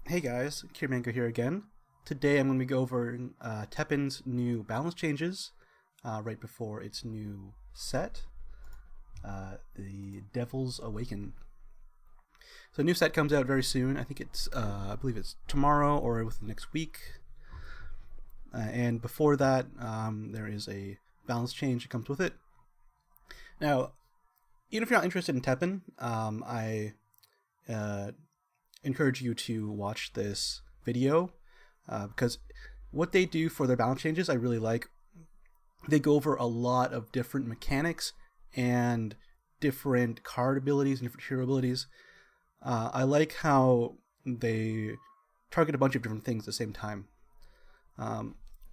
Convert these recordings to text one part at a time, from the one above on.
Hey guys, Kiermango here again. Today I'm going to go over Teppen's new balance changes right before its new set, the Devil's Awaken. So the new set comes out very soon. I think I believe it's tomorrow or within the next week. And before that, there is a balance change that comes with it. Now, even if you're not interested in Teppen, I encourage you to watch this video because what they do for their balance changes I really like. They go over a lot of different mechanics and different card abilities and different hero abilities. I like how they target a bunch of different things at the same time.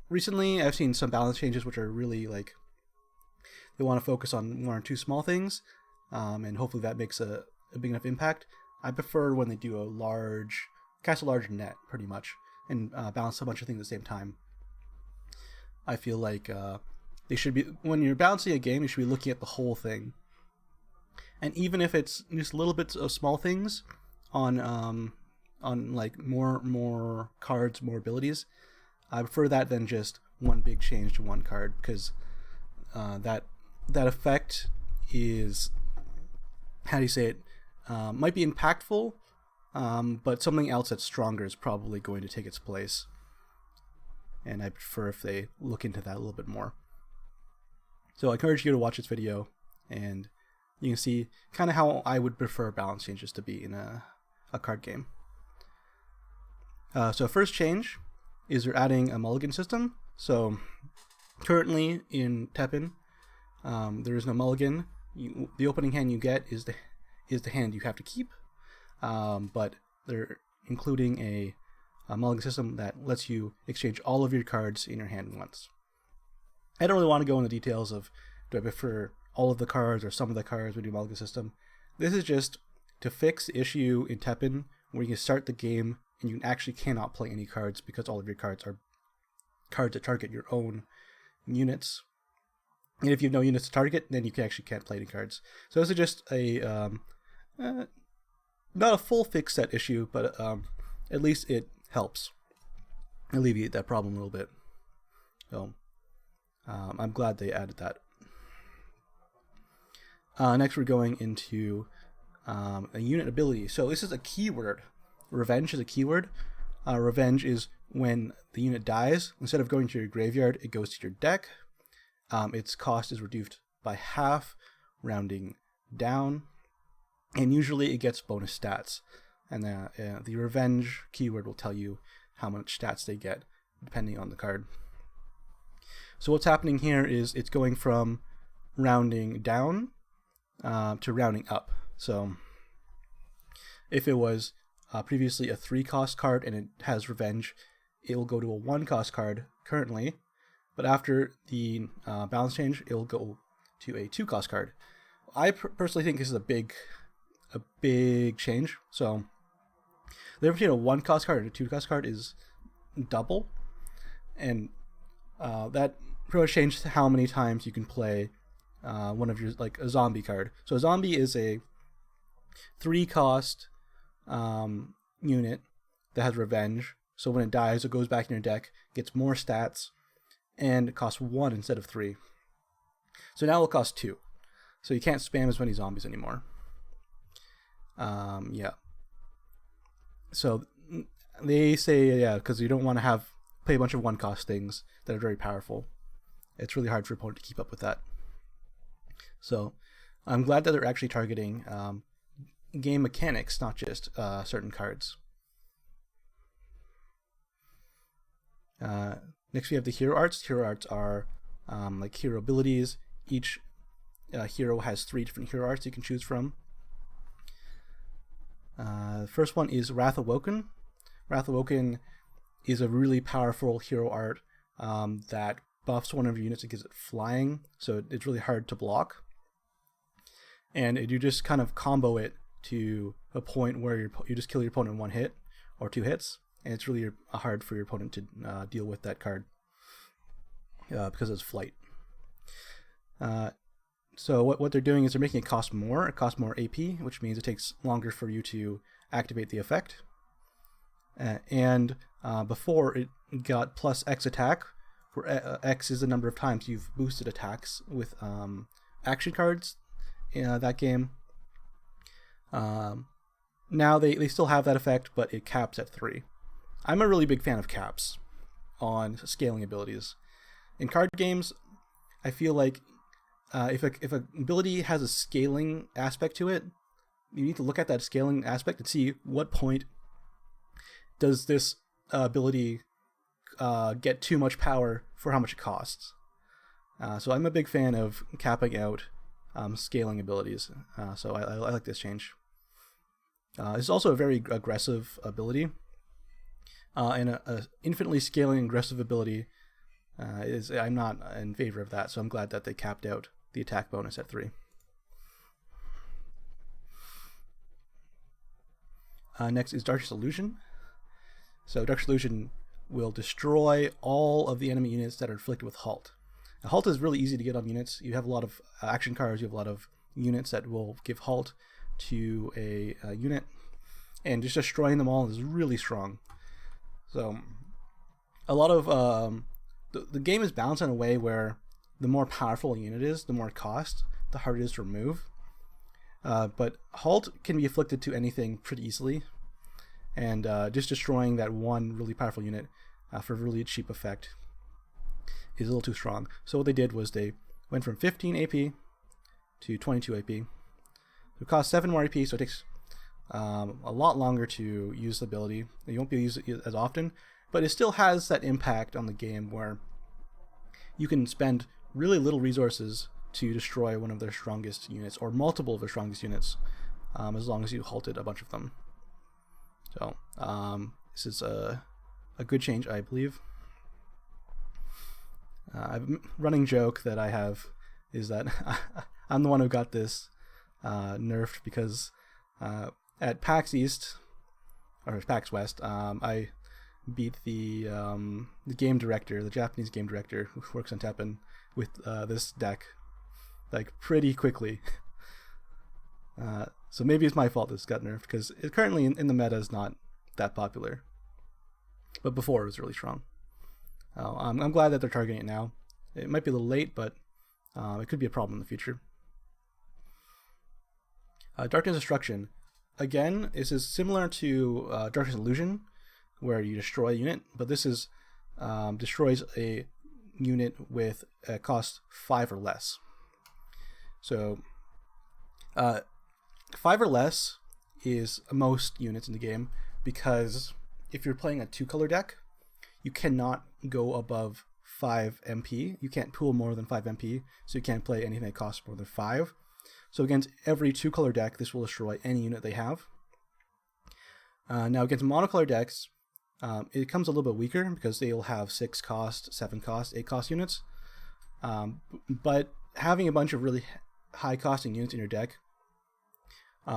Recently I've seen some balance changes which are really like they want to focus on one or two small things, and hopefully that makes a big enough impact. I prefer when they do cast a large net, pretty much, and balance a bunch of things at the same time. I feel like they should be, when you're balancing a game, you should be looking at the whole thing. And even if it's just little bits of small things on like more cards, more abilities, I prefer that than just one big change to one card, because that effect is, how do you say it? Might be impactful, but something else that's stronger is probably going to take its place. And I prefer if they look into that a little bit more. So I encourage you to watch this video, and you can see kind of how I would prefer balance changes to be in a card game. So first change is they're adding a Mulligan system. So currently in Teppen, there is no Mulligan. The opening hand you get is the hand you have to keep, but they're including a Mulligan system that lets you exchange all of your cards in your hand once. I don't really want to go into details of do I prefer all of the cards or some of the cards with the Mulligan system. This is just to fix the issue in Teppen where you can start the game and you actually cannot play any cards because all of your cards are cards that target your own units. And if you have no units to target, then you actually can't play any cards. So this is just a not a full fix that issue, but at least it helps alleviate that problem a little bit. So I'm glad they added that. Next we're going into a unit ability. So this is a keyword. Revenge is a keyword. Revenge is when the unit dies, instead of going to your graveyard, it goes to your deck. Its cost is reduced by half, rounding down, and usually it gets bonus stats. And the revenge keyword will tell you how much stats they get, depending on the card. So what's happening here is it's going from rounding down to rounding up. So if it was previously a 3-cost card and it has revenge, it will go to a 1-cost card currently, but after the balance change, it will go to a 2-cost card. I personally think this is a big change. So the difference between a 1-cost card and a 2-cost card is double, and that pretty much changed how many times you can play one of your, like a zombie card. So a zombie is a 3-cost unit that has revenge. So when it dies, it goes back in your deck, gets more stats, and it costs 1 instead of 3. So now it'll cost 2. So you can't spam as many zombies anymore. Yeah. So they say, yeah, because you don't want to play a bunch of 1-cost things that are very powerful. It's really hard for your opponent to keep up with that. So I'm glad that they're actually targeting game mechanics, not just certain cards. Next we have the hero arts. Hero arts are like hero abilities. Each hero has 3 different hero arts you can choose from. The first one is Ratha Vulcan. Ratha Vulcan is a really powerful hero art that buffs one of your units and gives it flying, so it's really hard to block. And you just kind of combo it to a point where you just kill your opponent in 1 hit or 2 hits, and it's really hard for your opponent to deal with that card because it's flight. So what they're doing is they're making it cost more. It costs more AP, which means it takes longer for you to activate the effect. and before it got plus X attack, where X is the number of times you've boosted attacks with action cards in that game. Now they still have that effect, but it caps at 3. I'm a really big fan of caps on scaling abilities. In card games, I feel like if a ability has a scaling aspect to it, you need to look at that scaling aspect and see what point does this ability get too much power for how much it costs. So I'm a big fan of capping out scaling abilities. So I like this change. It's also a very aggressive ability. And a infinitely scaling aggressive ability I'm not in favor of that, so I'm glad that they capped out the attack bonus at 3. Next is Darkness Illusion. So Darkness Illusion will destroy all of the enemy units that are afflicted with Halt. Now, Halt is really easy to get on units. You have a lot of action cards, you have a lot of units that will give Halt to a unit, and just destroying them all is really strong. So a lot of the game is balanced in a way where the more powerful a unit is, the more it costs, the harder it is to remove. But Halt can be afflicted to anything pretty easily, and just destroying that one really powerful unit for a really cheap effect is a little too strong. So what they did was they went from 15 AP to 22 AP. It costs 7 more AP, so it takes a lot longer to use the ability. You won't be able to use it as often, but it still has that impact on the game where you can spend really little resources to destroy one of their strongest units, or multiple of their strongest units, as long as you halted a bunch of them. So this is a good change, I believe. A running joke that I have is that I'm the one who got this nerfed because at PAX East, or PAX West, I beat the game director, the Japanese game director who works on Teppen, with this deck, like, pretty quickly. So maybe it's my fault this got nerfed, because it currently in the meta is not that popular. But before it was really strong. I'm glad that they're targeting it now. It might be a little late, but it could be a problem in the future. Darkness Destruction. Again, this is similar to Darkness Illusion, where you destroy a unit, but this is destroys a unit with a cost 5 or less. So 5 or less is most units in the game, because if you're playing a 2-color deck, you cannot go above 5 MP. You can't pool more than 5 MP, so you can't play anything that costs more than 5. So against every 2-color deck, this will destroy any unit they have. Now against monocolor decks, it comes a little bit weaker because they'll have 6 cost, 7 cost, 8 cost units. But having a bunch of really high costing units in your deck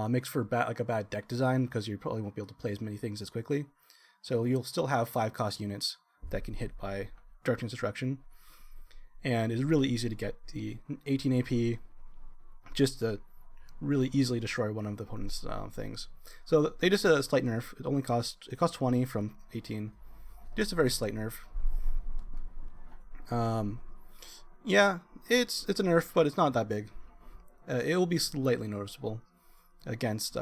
makes for a bad deck design, because you probably won't be able to play as many things as quickly. So you'll still have 5 cost units that can hit by Darkness Destruction, and it's really easy to get the 18 AP just to really easily destroy one of the opponent's things. So they just did a slight nerf. It costs 20 from 18. Just a very slight nerf. Yeah, it's a nerf, but it's not that big. It will be slightly noticeable against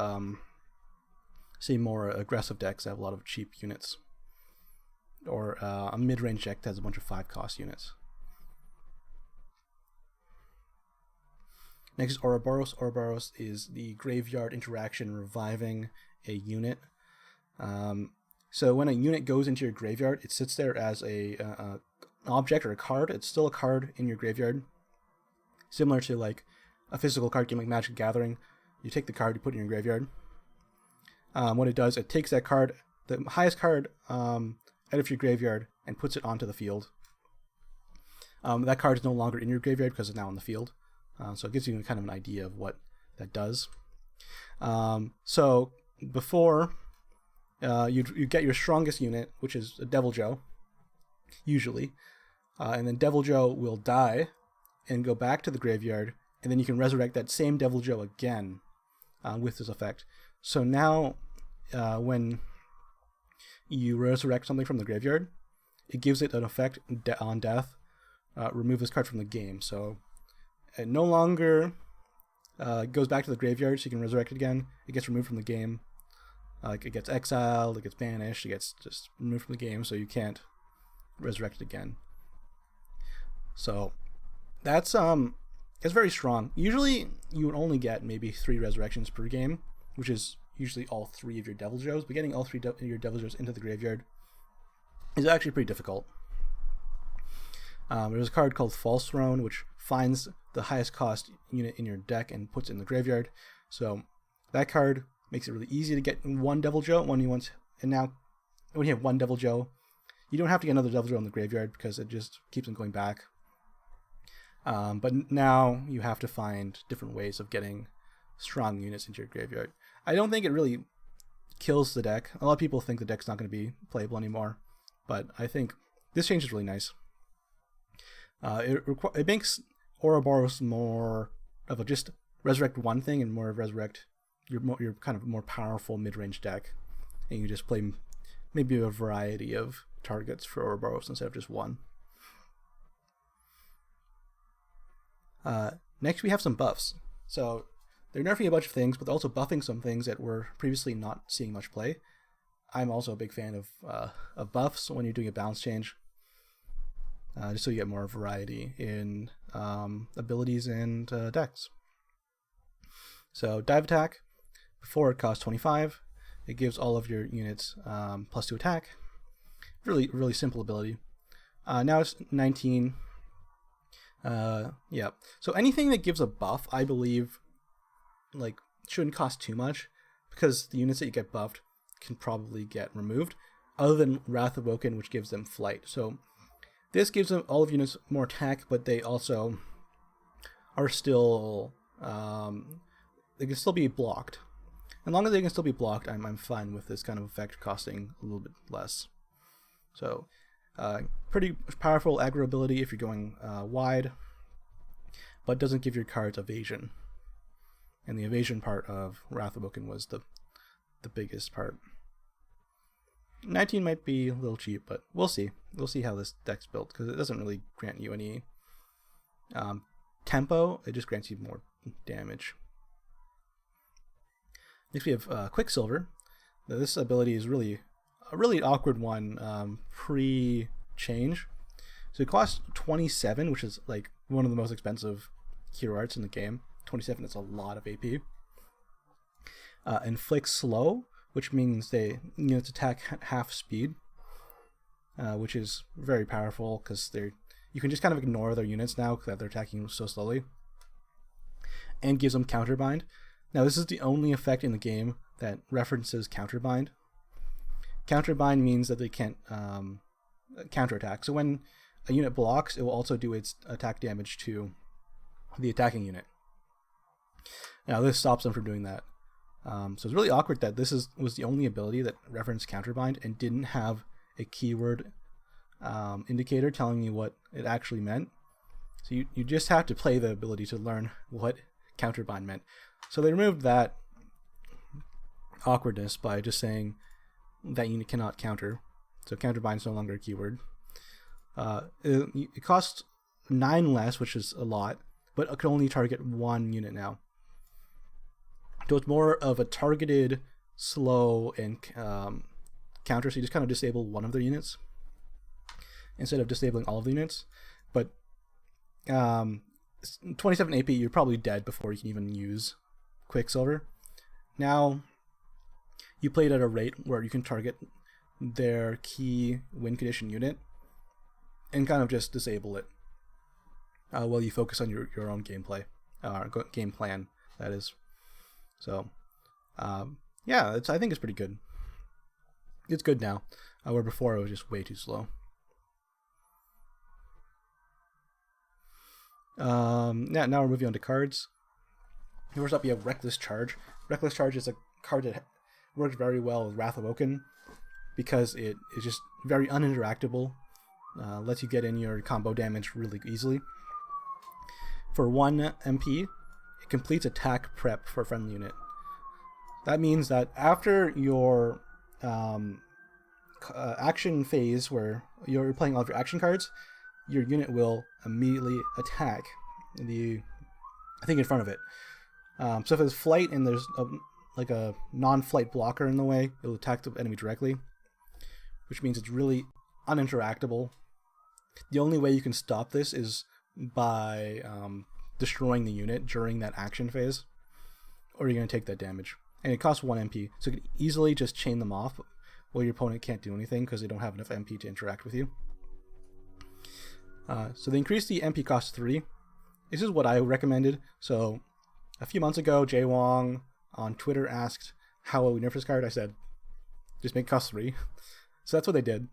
say more aggressive decks that have a lot of cheap units, or a mid-range deck that has a bunch of 5 cost units. Next is Ouroboros. Ouroboros is the graveyard interaction reviving a unit. So when a unit goes into your graveyard, it sits there as an object or a card. It's still a card in your graveyard, similar to like a physical card game like Magic the Gathering. You take the card, you put it in your graveyard. What it does, it takes that card, the highest card out of your graveyard, and puts it onto the field. That card is no longer in your graveyard because it's now on the field. So it gives you kind of an idea of what that does. So before, you get your strongest unit, which is a Devil Joe, usually. And then Devil Joe will die and go back to the graveyard, and then you can resurrect that same Devil Joe again with this effect. So now when you resurrect something from the graveyard, it gives it an effect on death. Remove this card from the game. So it no longer goes back to the graveyard, so you can resurrect it again. It gets removed from the game. It gets exiled, it gets banished, it gets just removed from the game, so you can't resurrect it again. So that's it's very strong. Usually you would only get maybe 3 resurrections per game, which is usually all 3 of your Devil Joes, but getting all 3 of your Devil Joes into the graveyard is actually pretty difficult. There's a card called False Throne, which finds the highest cost unit in your deck and puts it in the graveyard. So that card makes it really easy to get 1 Devil Joe when you want. And now, when you have 1 Devil Joe, you don't have to get another Devil Joe in the graveyard because it just keeps them going back. But now you have to find different ways of getting strong units into your graveyard. I don't think it really kills the deck. A lot of people think the deck's not going to be playable anymore, but I think this change is really nice. It makes Ouroboros more of a just resurrect one thing and more of resurrect your kind of more powerful mid-range deck, and you just play maybe a variety of targets for Ouroboros instead of just one. Next we have some buffs. So they're nerfing a bunch of things, but they're also buffing some things that were previously not seeing much play. I'm also a big fan of buffs when you're doing a balance change, just so you get more variety in abilities and decks. So dive attack, before it cost 25, it gives all of your units +2 attack. Really simple ability. Now it's 19. Yeah. So anything that gives a buff, I believe, like, shouldn't cost too much, because the units that you get buffed can probably get removed, other than Ratha Vulcan, which gives them flight. So this gives them all of units more attack, but they also are still they can still be blocked. As long as they can still be blocked, I'm fine with this kind of effect costing a little bit less. So pretty powerful aggro ability if you're going wide, but doesn't give your cards evasion. And the evasion part of Ratha Vulcan was the biggest part. 19 might be a little cheap, but we'll see. We'll see how this deck's built, because it doesn't really grant you any tempo. It just grants you more damage. Next we have Quicksilver. Now, this ability is really a really awkward one pre-change. So it costs 27, which is like one of the most expensive hero arts in the game. 27 is a lot of AP. Inflict slow, which means units attack half speed, which is very powerful because you can just kind of ignore their units now that they're attacking so slowly. And gives them counterbind. Now this is the only effect in the game that references counterbind. Counterbind means that they can't counterattack. So when a unit blocks, it will also do its attack damage to the attacking unit. Now this stops them from doing that. So it's really awkward that this was the only ability that referenced counterbind and didn't have a keyword indicator telling you what it actually meant. So you just have to play the ability to learn what counterbind meant. So they removed that awkwardness by just saying that unit cannot counter. So counterbind is no longer a keyword. It costs 9 less, which is a lot, but it can only target 1 unit now. So it's more of a targeted, slow, and counter. So you just kind of disable one of their units instead of disabling all of the units. But 27 AP, you're probably dead before you can even use Quicksilver. Now you play it at a rate where you can target their key win condition unit and kind of just disable it while you focus on your own gameplay, game plan, that is. So, yeah, I think it's pretty good. It's good now, where before it was just way too slow. Now we're moving on to cards. First up, you have Reckless Charge. Reckless Charge is a card that works very well with Ratha Vulcan because it is just very uninteractable. Lets you get in your combo damage really easily. For 1 MP, it completes attack prep for a friendly unit. That means that after your action phase where you're playing all of your action cards, your unit will immediately attack the thing in front of it. So if there's flight and there's a non-flight blocker in the way, it'll attack the enemy directly, which means it's really uninteractable. The only way you can stop this is by destroying the unit during that action phase, or you're going to take that damage. And it costs 1 MP, so you can easily just chain them off while your opponent can't do anything because they don't have enough MP to interact with you. So they increased the MP cost to 3. This is what I recommended. So a few months ago, Jay Wong on Twitter asked how we nerf this card. I said, just make it cost 3. So that's what they did.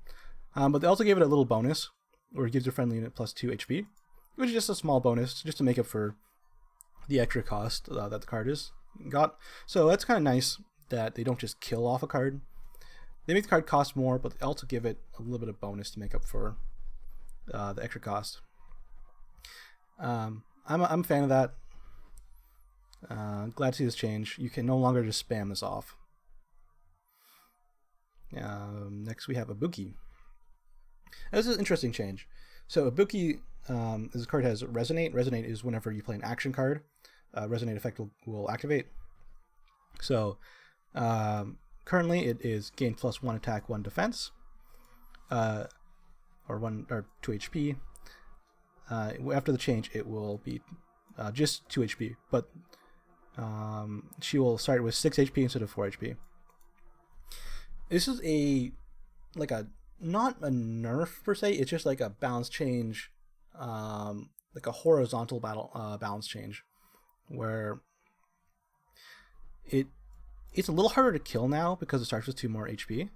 But they also gave it a little bonus, where it gives your friendly unit plus 2 HP, which is just a small bonus, just to make up for the extra cost that the card got. So that's kind of nice that they don't just kill off a card. They make the card cost more, but they also give it a little bit of bonus to make up for the extra cost. I'm a fan of that. Glad to see this change. You can no longer just spam this off. Next we have Ibuki. This is an interesting change. So Ibuki, this card has Resonate. Resonate is whenever you play an action card, Resonate effect will activate. So currently it is gain plus 1 attack, 1 defense, or 2 HP. After the change, it will be just 2 HP, but she will start with 6 HP instead of 4 HP. This is not a nerf per se. It's just like a balance change, like a horizontal balance change, where it's a little harder to kill now because it starts with 2 more HP,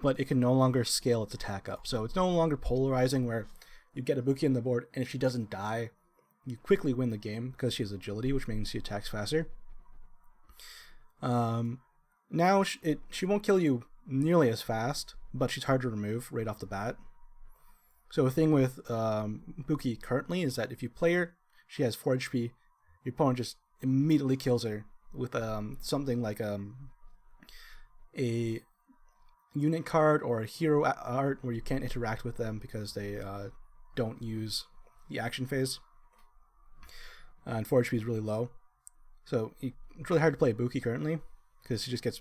but it can no longer scale its attack up. So it's no longer polarizing where you get Ibuki on the board, and if she doesn't die, you quickly win the game because she has agility, which means she attacks faster. Now she won't kill you nearly as fast, but she's hard to remove right off the bat. So the thing with Ibuki currently is that if you play her, she has 4 HP, your opponent just immediately kills her with something like a unit card or a hero art where you can't interact with them because they don't use the action phase. And 4 HP is really low. So it's really hard to play Ibuki currently because she just gets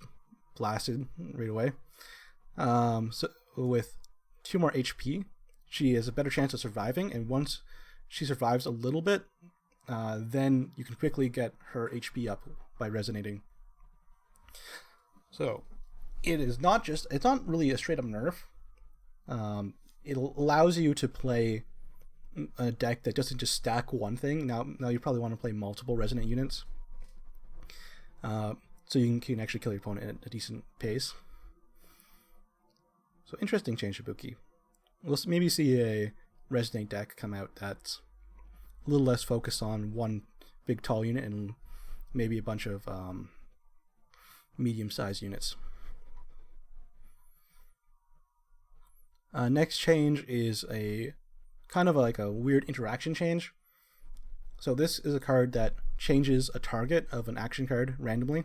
blasted right away. So with 2 more HP, she has a better chance of surviving, and once she survives a little bit, then you can quickly get her HP up by resonating. So it's not really a straight up nerf. It allows you to play a deck that doesn't just stack one thing. Now you probably want to play multiple resonant units, so you can actually kill your opponent at a decent pace. So interesting change to Ibuki. We'll maybe see a resonate deck come out that's a little less focused on one big tall unit and maybe a bunch of medium-sized units. Next change is a kind of like a weird interaction change. So this is a card that changes a target of an action card randomly.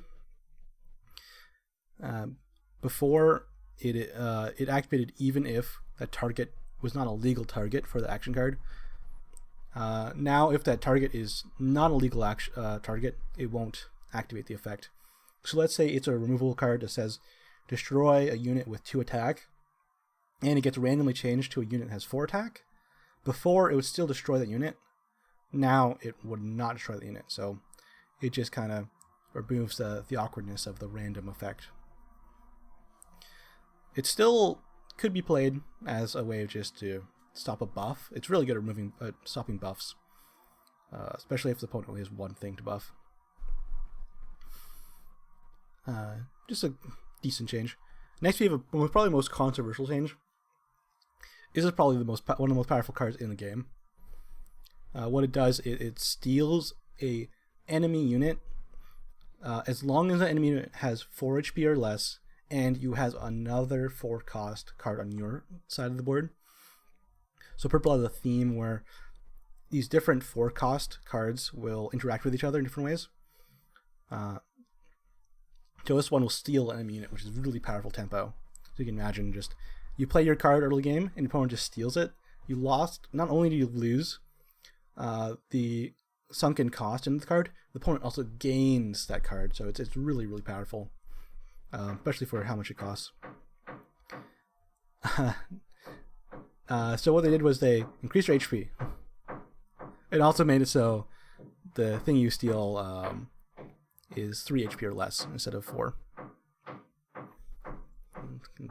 Before it activated even if that target was not a legal target for the action card. Now if that target is not a legal target, it won't activate the effect. So let's say it's a removable card that says destroy a unit with 2 attack, and it gets randomly changed to a unit that has 4 attack. Before, it would still destroy that unit. Now it would not destroy the unit, so it just kind of removes the awkwardness of the random effect. It still could be played as a way of just to stop a buff. It's really good at stopping buffs, especially if the opponent only has one thing to buff. Just a decent change. Next, we have probably the most controversial change. This is probably one of the most powerful cards in the game. What it does, it steals a enemy unit as long as the enemy unit has 4 HP or less, and you has another 4 cost card on your side of the board. So Purple has a theme where these different 4 cost cards will interact with each other in different ways. So this one will steal an enemy unit, which is really powerful tempo. So you can imagine just you play your card early game and your opponent just steals it. You lost. Not only do you lose the sunken cost in the card, the opponent also gains that card. So it's really, really powerful, especially for how much it costs. So what they did was they increased your HP. It also made it so the thing you steal is 3 HP or less instead of 4.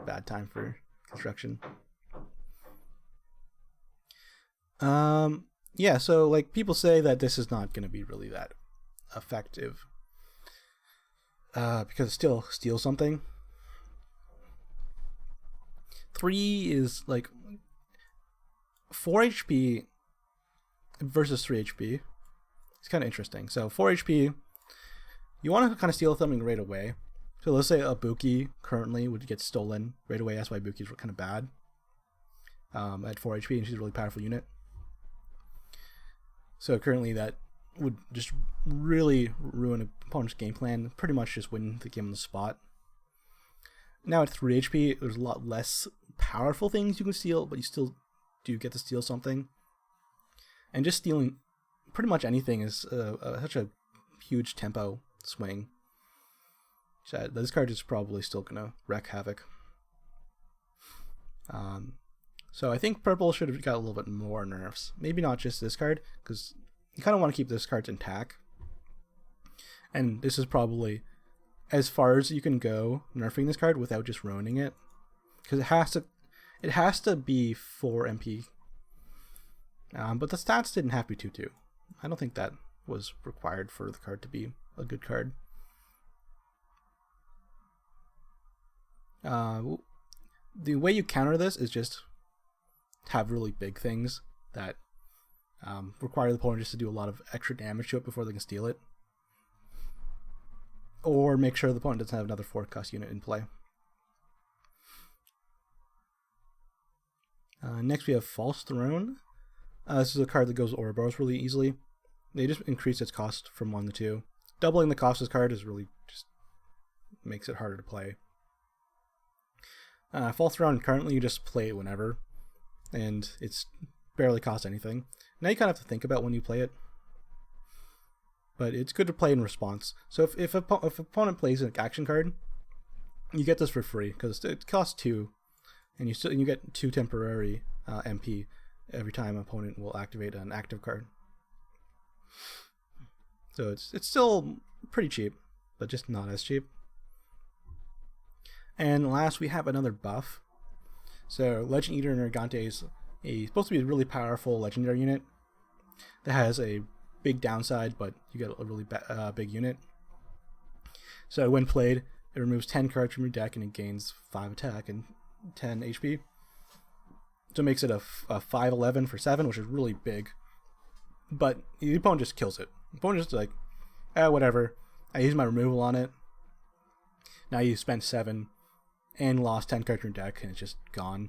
Bad time for construction. Yeah, so like people say that this is not going to be really that effective because it still steals something. 3 is like 4 HP versus 3 HP. It's kind of interesting. So 4 HP, you want to kind of steal something right away. So let's say a Buki currently would get stolen right away. That's why Buki's kind of bad at 4 HP, and she's a really powerful unit. So currently that would just really ruin an opponent's game plan, pretty much just win the game on the spot. Now at 3 HP, there's a lot less powerful things you can steal, but you still do get to steal something. And just stealing pretty much anything is such a huge tempo swing. So this card is probably still going to wreak havoc. So I think purple should have got a little bit more nerfs. Maybe not just this card, because you kind of want to keep this card intact. And this is probably as far as you can go nerfing this card without just ruining it, because it has to be 4 MP. But the stats didn't have to be 2/2. I don't think that was required for the card to be a good card. The way you counter this is just have really big things that require the opponent just to do a lot of extra damage to it before they can steal it. Or make sure the opponent doesn't have another 4-cost unit in play. Next we have False Throne. This is a card that goes Ouroboros really easily. They just increase its cost from 1 to 2. Doubling the cost of this card is really just makes it harder to play. False Throne, currently you just play it whenever, and it's barely cost anything. Now you kind of have to think about when you play it, but it's good to play in response. So if opponent plays an action card, you get this for free because it costs 2, and you get 2 temporary MP every time an opponent will activate an active card. So it's still pretty cheap, but just not as cheap. And last, we have another buff. So Legend Eater Nergante is supposed to be a really powerful legendary unit that has a big downside, but you get a really big unit. So when played, it removes 10 cards from your deck and it gains 5 attack and 10 HP. So it makes it a 5/11 for 7, which is really big. But the opponent just kills it. The opponent just like, whatever. I use my removal on it. Now you spent 7 and lost 10 cards from your deck, and it's just gone.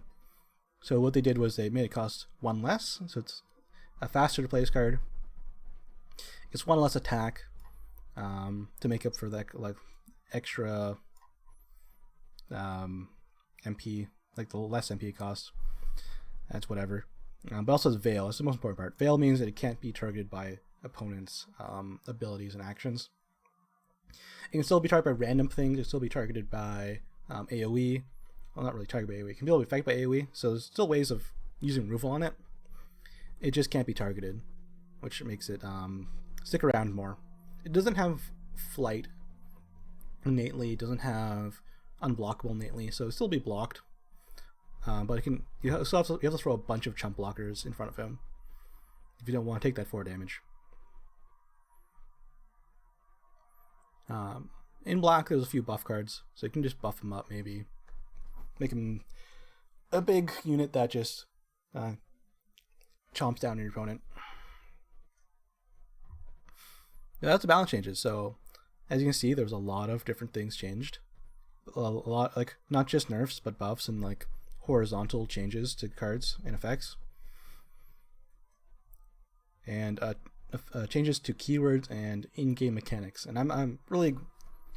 So what they did was they made it cost 1 less, so it's a faster to play this card. It's 1 less attack to make up for that like extra MP, like the less MP it costs. That's whatever. But also it's Veil. That's the most important part. Veil means that it can't be targeted by opponents' abilities and actions. It can still be targeted by random things. It can still be targeted by AoE. Well, not really targeted by AoE. It can be able to be affected by AoE. So there's still ways of using removal on it. It just can't be targeted, which makes it stick around more. It doesn't have flight innately. It doesn't have unblockable innately. So it'll still be blocked. But it can. You have to throw a bunch of chump blockers in front of him if you don't want to take that 4 damage. In black, there's a few buff cards, so you can just buff him up, maybe make him a big unit that just chomps down on your opponent. Yeah, that's the balance changes. So as you can see, there's a lot of different things changed. A lot, like not just nerfs, but buffs and like horizontal changes to cards and effects, and changes to keywords and in-game mechanics. And I'm really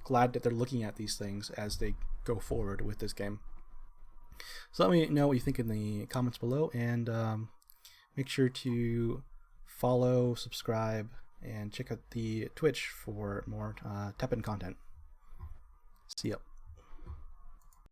glad that they're looking at these things as they go forward with this game. So let me know what you think in the comments below, and make sure to follow, subscribe, and check out the Twitch for more Teppen content. See ya.